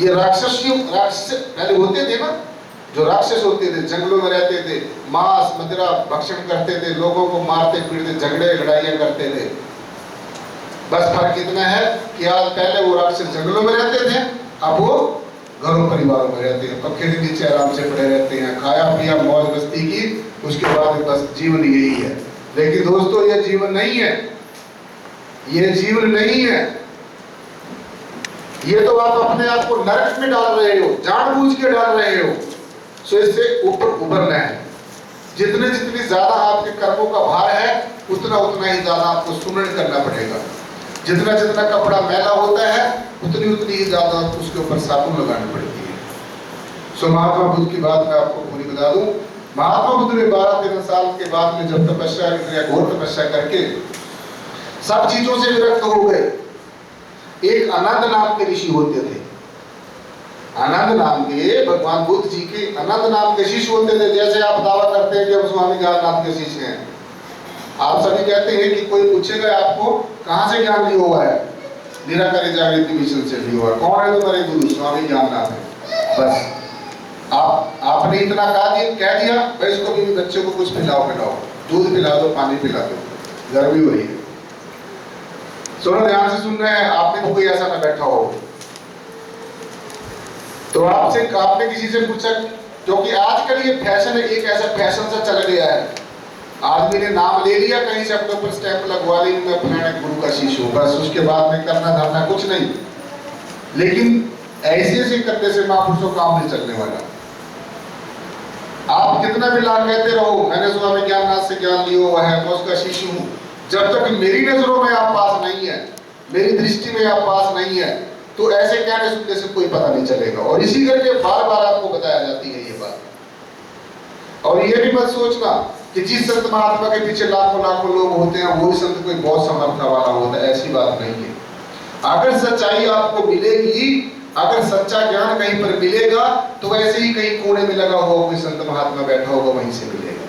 ये राक्षस पहले होते थे ना, जो राक्षस होते थे, जंगलों में रहते थे, मांस मदिरा भक्षण करते थे, लोगों को मारते पीटते, झगड़े लड़ाइयां करते थे। बस फर्क इतना है कि आज पहले वो राक्षस जंगलों में रहते थे, अब वो घरों परिवारों में रहते हैं, पंखे के नीचे आराम से पड़े रहते हैं, खाया पिया मौज मस्ती की, उसके बाद बस जीवन यही है। लेकिन दोस्तों ये जीवन नहीं है, ये जीवन नहीं है। ये तो आप अपने आप को नरक में डाल रहे हो, जानबूझ के डाल रहे हो। सो इससे ऊपर उभरना है। जितनी ज्यादा आपके कर्मों का भार है, उतना ही ज्यादा आपको सुमरण करना पड़ेगा। जितना कपड़ा मैला होता है, उतनी ही ज्यादा उसके ऊपर साबुन लगानी पड़ती है। सो महात्मा बुद्ध की बात मैं आपको पूरी बता दूं। महात्मा बुद्ध ने 12-13 साल के बाद में जब तपस्या किया, घोर तपस्या करके सब चीजों से विरक्त हो गए। एक आनंद नाम के ऋषि होते थे, आनंद नाम के, भगवान बुद्ध जी के आनंद नाम के शिष्य होते थे। जैसे आप दावा करते हैं कि हम स्वामी ज्ञाननाथ के शिष्य हैं। आप सभी कहते हैं कि कोई पूछेगा आपको कहां से ज्ञान लिया हुआ है, निराकारी जागृति मिशन से लिया हुआ है। कौन है तुम्हारे गुरु? स्वामी ज्ञाननाथ है। बस आपने इतना कह दिया, भाई इसको भी बच्चे को कुछ पिलाओ, दूध पिला दो, पानी पिला दो, गर्मी हो रही है। सुनो, ध्यान से सुन रहे हैं, आपने तो कोई ऐसा ना बैठा हो। तो आपने किसी से पूछा, क्योंकि आजकल ये फैशन है, एक ऐसा फैशन सा चल गया है, आदमी ने नाम ले लिया, कहीं से अपने ऊपर स्टैंप लगवा ली, मैं फलाने गुरु का शिष्य हूं, बस उसके बाद में करना धरना कुछ नहीं। लेकिन ऐसे करने से महापुरुषों काम नहीं चलने वाला। आप कितना भी लाभ कहते रहो, मैंने स्वामी ज्ञाननाथ से ज्ञान लिया हुआ है, मैं उसका शिष्य हूं, जब तक मेरी नजरों में आप पास नहीं है, मेरी दृष्टि में आप पास नहीं है, तो ऐसे कहने सुनने से कोई पता नहीं चलेगा। और इसी करके बार बार आपको बताया जाती है ये बात। और ये भी मत सोचना कि जिस संत महात्मा के पीछे लाखों लोग होते हैं, वही संत कोई बहुत समर्थ वाला होता है, ऐसी बात नहीं है। अगर सच्चाई आपको मिलेगी, अगर सच्चा ज्ञान कहीं पर मिलेगा, तो ऐसे ही कहीं कोने में लगा हुआ कोई संत महात्मा बैठा होगा, वहीं से मिलेगा।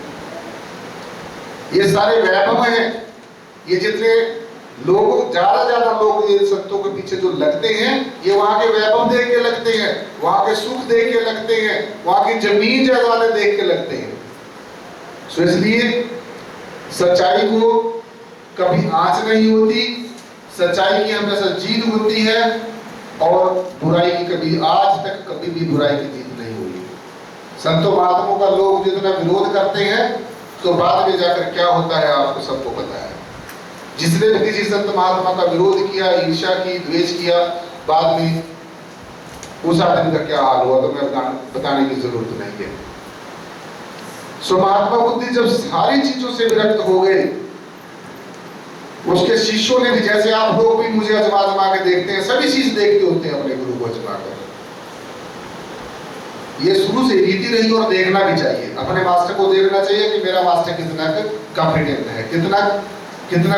ये सारे वैभव हैं, ये जितने लोग ज्यादा लोग ये संतों के पीछे जो लगते हैं, ये वहां के वैभव देख के लगते हैं, वहां के सुख देख के लगते हैं, वहां की जमीन जायदादें देख के लगते हैं। सो इसलिए सच्चाई को कभी आंच नहीं होती, सच्चाई की हमेशा जीत होती है, और बुराई की कभी आज तक कभी भी बुराई की जीत नहीं हुई। संतों महात्माओं का लोग जितना विरोध करते हैं, तो बाद में जाकर क्या होता है आपको सबको पता है। जिसने भी किसी संत महात्मा का विरोध किया, ईर्ष्या की, द्वेष किया, बाद में उस आदमी का क्या हाल हुआ तो मैं बताने की जरूरत नहीं है। सो महात्मा बुद्ध जब सारी चीजों से विरक्त हो गए, उसके शिष्यों ने भी, जैसे आप लोग भी मुझे आजमा के देखते हैं, सभी चीज देखते होते हैं अपने गुरु को आजमा कर। ये शुरू से रीति रही और देखना भी चाहिए, अपने मास्टर को देखना चाहिए कि मेरा मास्टर कितना कॉम्पिटेंट है, कितना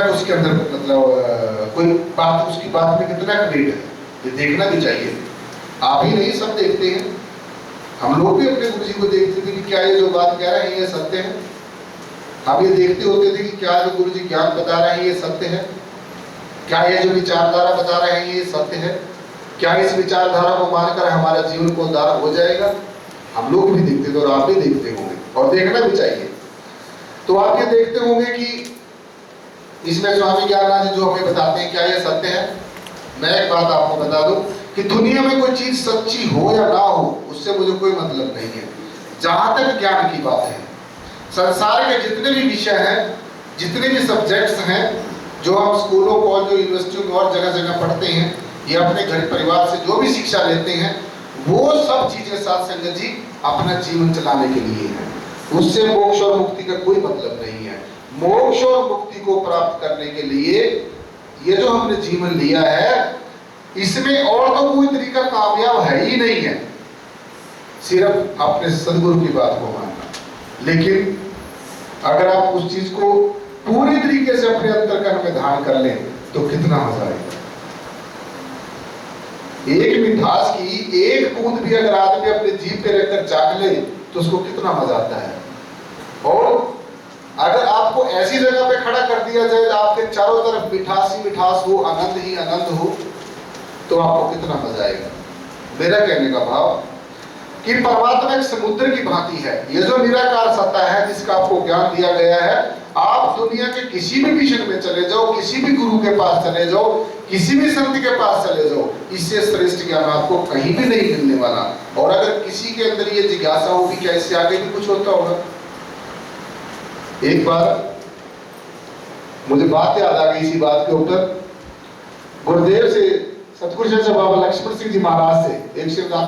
उसके अंदर मतलब कोई बात, उसकी बात में कितना क्रेडिट है, ये देखना भी चाहिए। आप ही नहीं, सब देखते हैं। हम लोग भी अपने गुरु जी को देखते थे कि क्या ये जो बात कह रहे हैं ये सत्य है। हम ये देखते होते थे कि क्या जो गुरु जी ज्ञान बता रहे हैं ये सत्य है, क्या ये जो विचारधारा बता रहे हैं ये सत्य है, क्या इस विचारधारा को मानकर हमारा जीवन को उद्धार हो जाएगा। हम लोग भी देखते थे और आप भी देखते होंगे, और देखना भी चाहिए। तो आप ये देखते होंगे कि इसमें स्वामी ज्ञाननाथ जी जो हमें बताते हैं, क्या ये सत्य है? मैं एक बात आपको बता दूं कि दुनिया में कोई चीज सच्ची हो या ना हो, उससे मुझे कोई मतलब नहीं है। जहां तक ज्ञान की बात है, संसार के जितने भी विषय हैं, जितने भी सब्जेक्ट्स हैं, जो हम स्कूलों, कॉलेजों, यूनिवर्सिटियों में और जगह पढ़ते हैं, ये अपने घर परिवार से जो भी शिक्षा लेते हैं, वो सब चीजें साथ संगत जी अपना जीवन चलाने के लिए है। उससे मोक्ष और मुक्ति का कोई मतलब नहीं है। मोक्ष और मुक्ति को प्राप्त करने के लिए ये जो हमने जीवन लिया है, इसमें और तो कोई तरीका कामयाब है ही नहीं है, सिर्फ अपने सदगुरु की बात को मानना। लेकिन अगर आप उस चीज को पूरी तरीके से अपने अंतर्करण में धारण कर लें, तो कितना मजा आएगा। एक मिठास की एक बूंद भी अगर आदमी अपने जीभ पे रखकर चाख ले, तो उसको कितना मजा आता है। और अगर आपको ऐसी जगह पे खड़ा कर दिया जाए, आपके चारों तरफ मिठास ही मिठास हो, आनंद ही आनंद हो, तो आपको कितना मजा आएगा। मेरा कहने का भाव कि परमात्मा एक समुद्र की भांति है। ये जो निराकार सत्ता है जिसका आपको ज्ञान दिया गया है, आप दुनिया के किसी भी मिशन में चले जाओ, किसी भी गुरु के पास चले जाओ, किसी भी संत के पास चले जाओ, इससे श्रेष्ठ ज्ञान आपको कहीं भी नहीं मिलने वाला। और अगर किसी के अंदर ये जिज्ञासा होगी क्या इससे आगे भी कुछ होता होगा। एक बार मुझे बात याद आ गई इसी बात के ऊपर, गुरुदेव से, सतगुरु चर्चा बाबा लक्ष्मण सिंह जी महाराज से एक शिवदास